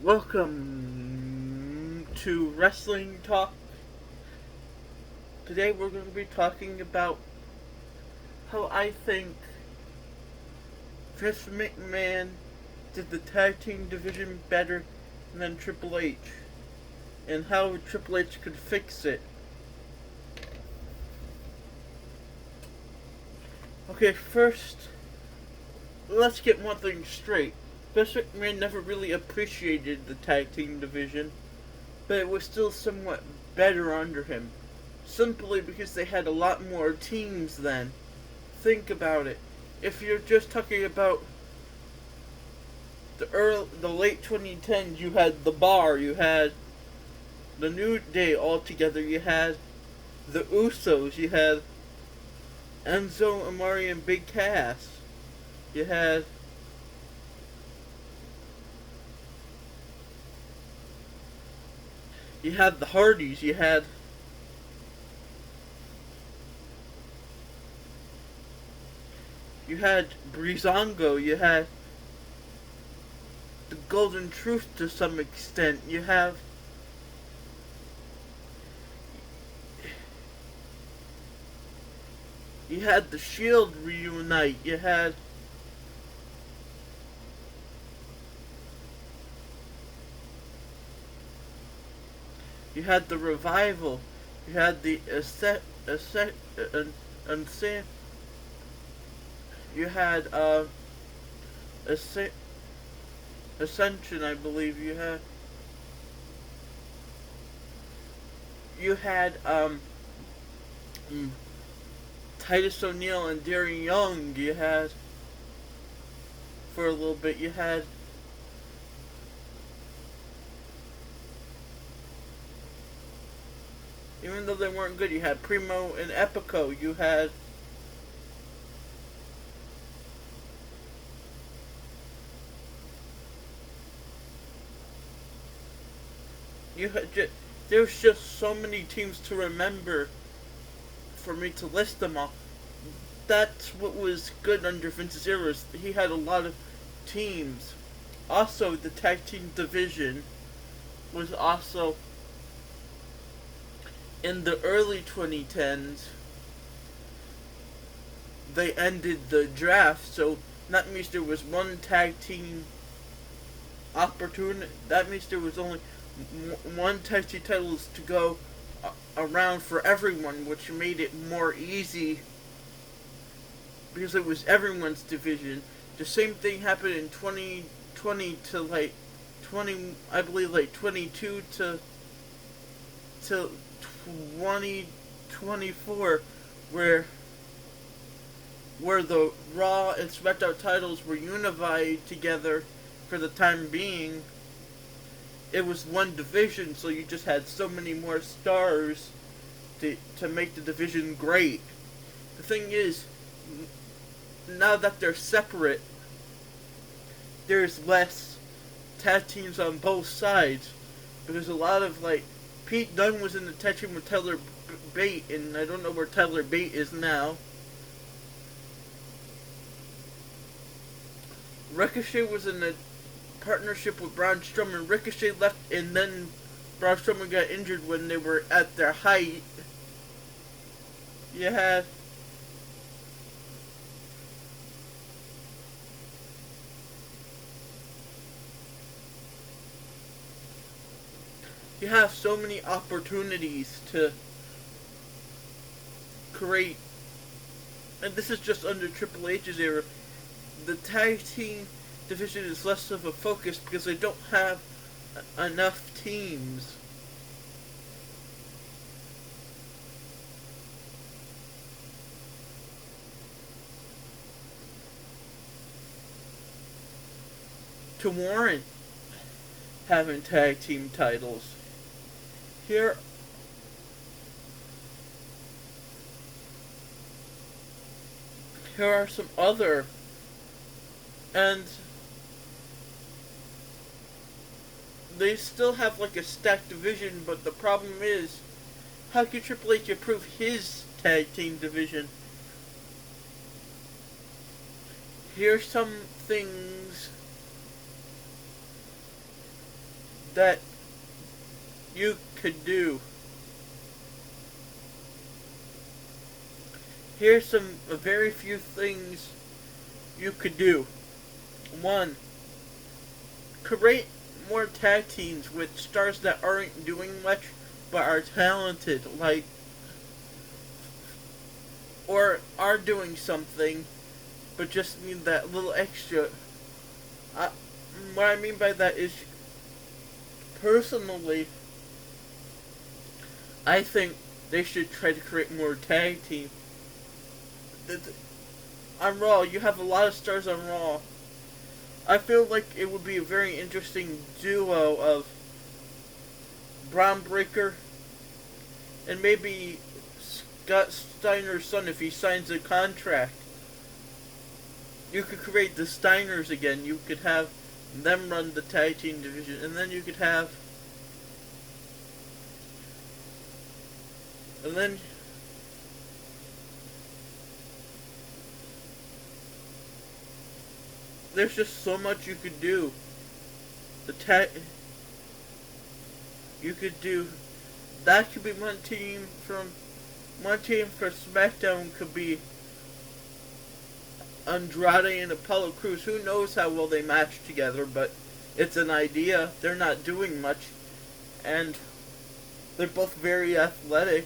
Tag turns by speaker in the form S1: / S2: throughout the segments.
S1: Welcome to Wrestling Talk. Today we're going to be talking about how I think Vince McMahon did the tag team division better than Triple H, and how Triple H could fix it. Okay, first, let's get one thing straight. Vince McMahon never really appreciated the tag team division, but it was still somewhat better under him. Simply because they had a lot more teams then. Think about it. If you're just talking about the late 2010s, you had the Bar, you had the New Day all together, you had the Usos, you had Enzo Amore and Big Cass, you had the Hardys, you had Breezango, you had the Golden Truth to some extent, you had the Shield reunite, you had the Revival, you had the you had Ascension, I believe. You had Titus O'Neil and Darren Young. You had for a little bit. You had even though they weren't good, you had Primo and Epico. There's just so many teams to remember for me to list them all. That's what was good under Vince's era. He had a lot of teams. Also, the tag team division was also in the early 2010s. They ended the draft, so that means there was one tag team opportunity. That means there was only one tag team titles to go around for everyone, which made it more easy because it was everyone's division. The same thing happened in 2020 to like 22 to 2024, where the Raw and SmackDown titles were unified together for the time being. It was one division, so you just had so many more stars to make the division great. The thing is, now that they're separate, there's less tag teams on both sides, because a lot of Pete Dunne was in the tag team with Tyler Bate, and I don't know where Tyler Bate is now. Ricochet was in a partnership with Braun Strowman. Ricochet left, and then Braun Strowman got injured when they were at their height. You had you have so many opportunities to create, and this is just under Triple H's era. The tag team division is less of a focus because they don't have enough teams. To warrant having tag team titles. Here are some other, and they still have a stacked division, but the problem is, how can Triple H improve his tag team division? Here's some things that you could do. Here's some very few things you could do. One, create more tag teams with stars that aren't doing much but are talented, like, or are doing something but just need that little extra. I, what I mean by that is, personally, I think they should try to create more tag teams. On Raw, you have a lot of stars on Raw. I feel like it would be a very interesting duo of Braun Breaker and maybe Scott Steiner's son if he signs a contract. You could create the Steiners again. You could have them run the tag team division, and then you could have, and then there's just so much you could do. You could do, that could be one team for SmackDown could be Andrade and Apollo Crews. Who knows how well they match together, but it's an idea. They're not doing much, and they're both very athletic.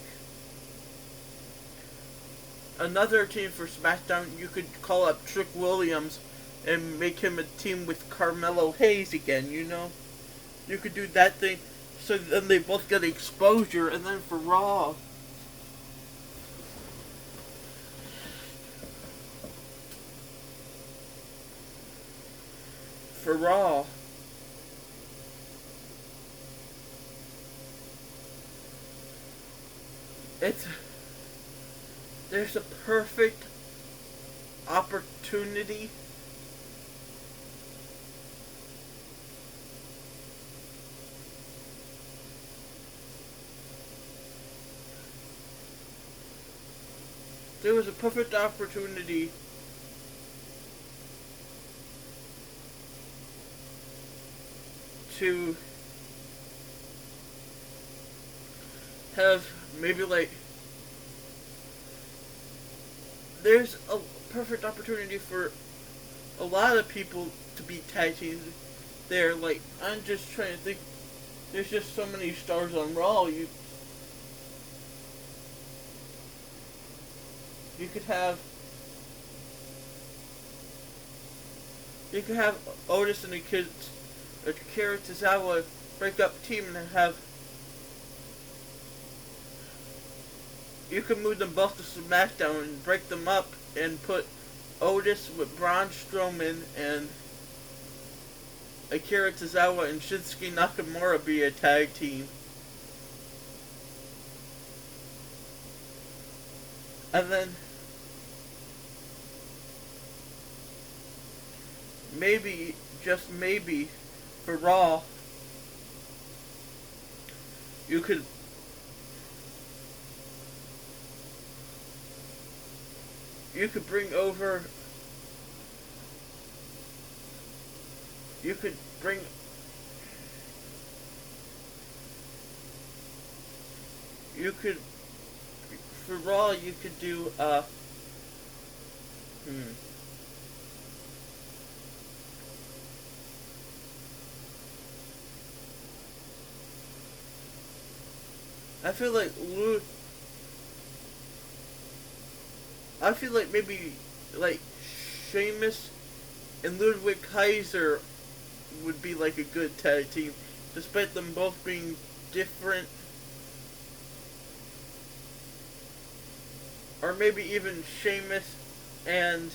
S1: Another team for SmackDown, you could call up Trick Williams and make him a team with Carmelo Hayes again, you know? You could do that thing, so then they both get exposure, and then for Raw, it's, there's a perfect opportunity there was a perfect opportunity to have maybe like, there's a perfect opportunity for a lot of people to be tag teams there. Like, I'm just trying to think, there's just so many stars on Raw. You could have Otis and Akira Tozawa break up team and have, you could move them both to SmackDown and break them up and put Otis with Braun Strowman and Akira Tozawa and Shinsuke Nakamura be a tag team. And then maybe, just maybe, for Raw, you could bring over, for Raw, you could do, I feel like maybe, like, Sheamus and Ludwig Kaiser would be like a good tag team, despite them both being different. Or maybe even Sheamus and,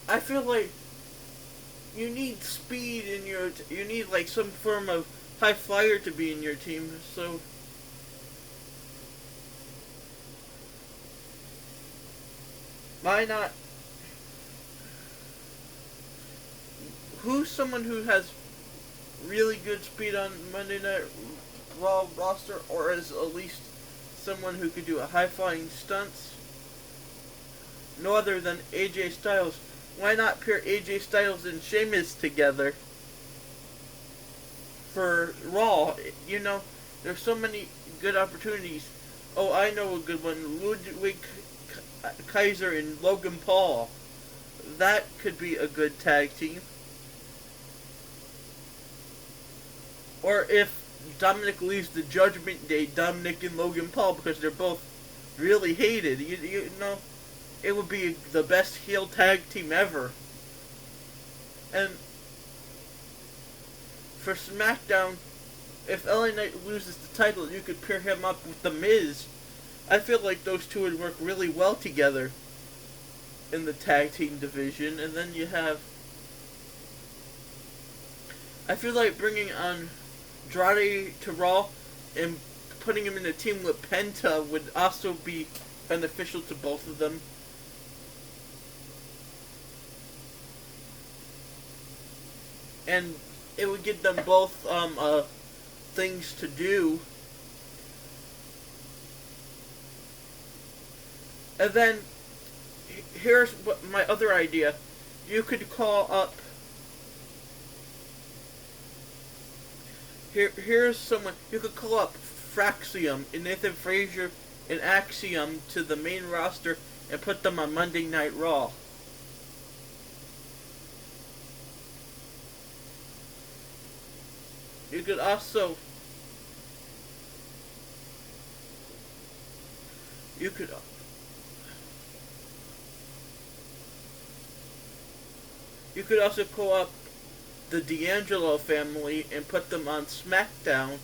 S1: I feel like you need speed in you need like some form of high flyer to be in your team, so why not? Who's someone who has really good speed on Monday Night Raw roster, or is at least someone who could do a high flying stunts? No other than AJ Styles. why not pair AJ Styles and Sheamus together for Raw? You know, there's so many good opportunities. Oh, I know a good one. Ludwig Kaiser and Logan Paul. That could be a good tag team. Or if Dominic leaves the Judgment Day, Dominic and Logan Paul, because they're both really hated. You know, it would be the best heel tag team ever. And for SmackDown, if LA Knight loses the title, you could pair him up with The Miz. I feel like those two would work really well together in the tag team division. And then you have... I feel like bringing on Andrade to Raw and putting him in a team with Penta would also be beneficial to both of them. And it would give them both things to do. And then here's what my other idea. You could call up... Here's someone... You could call up Fraxium and Nathan Frazier and Axiom to the main roster and put them on Monday Night Raw. You could also... You could also call up the D'Angelo family and put them on SmackDown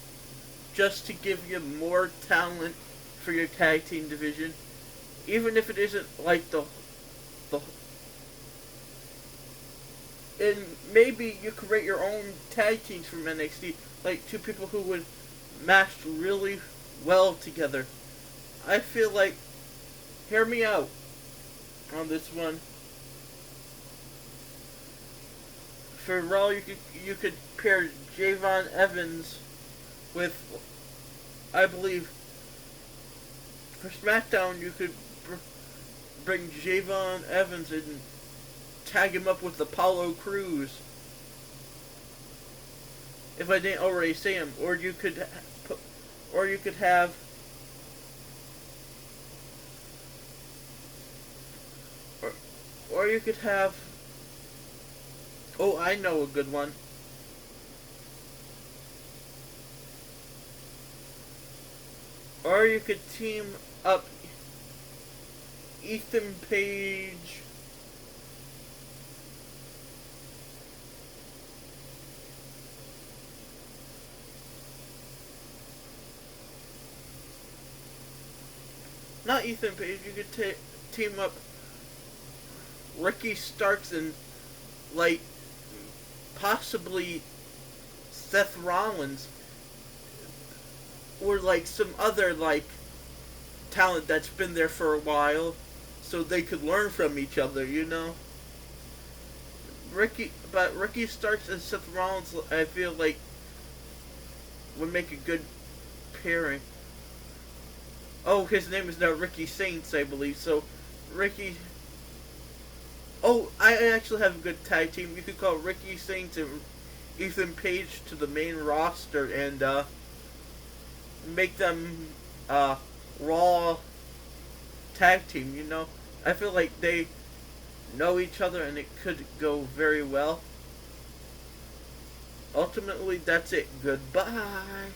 S1: just to give you more talent for your tag team division. Even if it isn't like the and maybe you could rate your own tag teams from NXT, like two people who would match really well together. I feel like, hear me out on this one. For Raw, you could pair Javon Evans with, I believe, for SmackDown you could bring Javon Evans and tag him up with Apollo Crews. If I didn't already say him, or you could have. Or you could have... Oh, I know a good one. Or you could team up Ethan Page not Ethan Page, you could team up Ricky Starks and, like, possibly Seth Rollins, or, like, some other, like, talent that's been there for a while, so they could learn from each other, you know? Ricky Starks and Seth Rollins, I feel like, would make a good pairing. Oh, his name is now Ricky Saints, I believe, so Ricky... Oh, I actually have a good tag team. You could call Ricky Saints and Ethan Page to the main roster and make them Raw tag team, you know? I feel like they know each other and it could go very well. Ultimately, that's it. Goodbye.